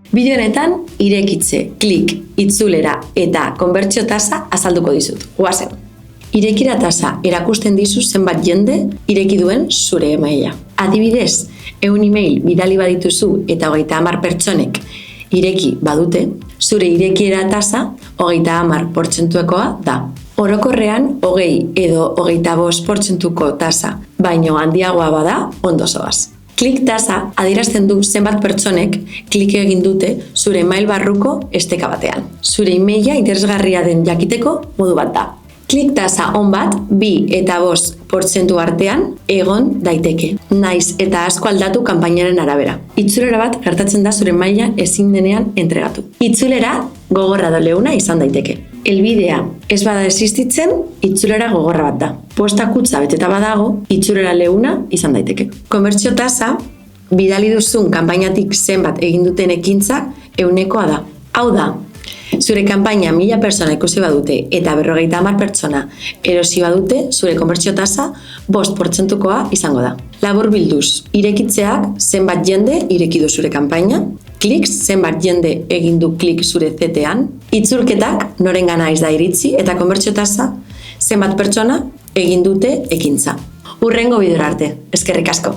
Bideo honetan irekitze, klik, itzulera eta konbertsio tasa azalduko dizut. Goazen. Irekira tasa erakusten dizu zenbat jende ireki duen zure emaila. Adibidez, 100 email bidali badituzu eta 30 pertsonek ireki badute, zure irekiera tasa 30%koa da. Orokorrean 20 edo 25%ko tasa, baino handiagoa bada ondo zoaz. Klik tasa adierazten du zenbat pertsonek klik egin dute zure email barruko esteka batean. Zure emaila interesgarria den jakiteko modu bat da. Klik tasa on bat 2 eta 5% artean egon daiteke, naiz eta asko aldatu kanpainaren arabera. Itzulera bat gertatzen da zure maila ezin denean entregatu. Itzulera gogorra edo leuna izan daiteke. Helbidea ez bada existitzen, itzulera gogorra bat da. Posta kutxa beteta badago, itzulera leuna izan daiteke. Konbertsio tasa, bidali duzun kanpainatik zenbat egin duten ekintzak 100koa da. Hau da, zure kanpaina 1000 pertsona ikusi badute eta 50 pertsona erosi badute, zure konbertsio tasa 5%koa izango da. Laburbilduz, irekitzeak zenbat jende ireki du zure kanpaina, kliks zenbat jende egin du klik zure CT-an, itzulketak norengana ez da iritzi eta konbertsio tasa zenbat pertsona egin dute ekintza. Hurrengo bideora arte, eskerrik asko.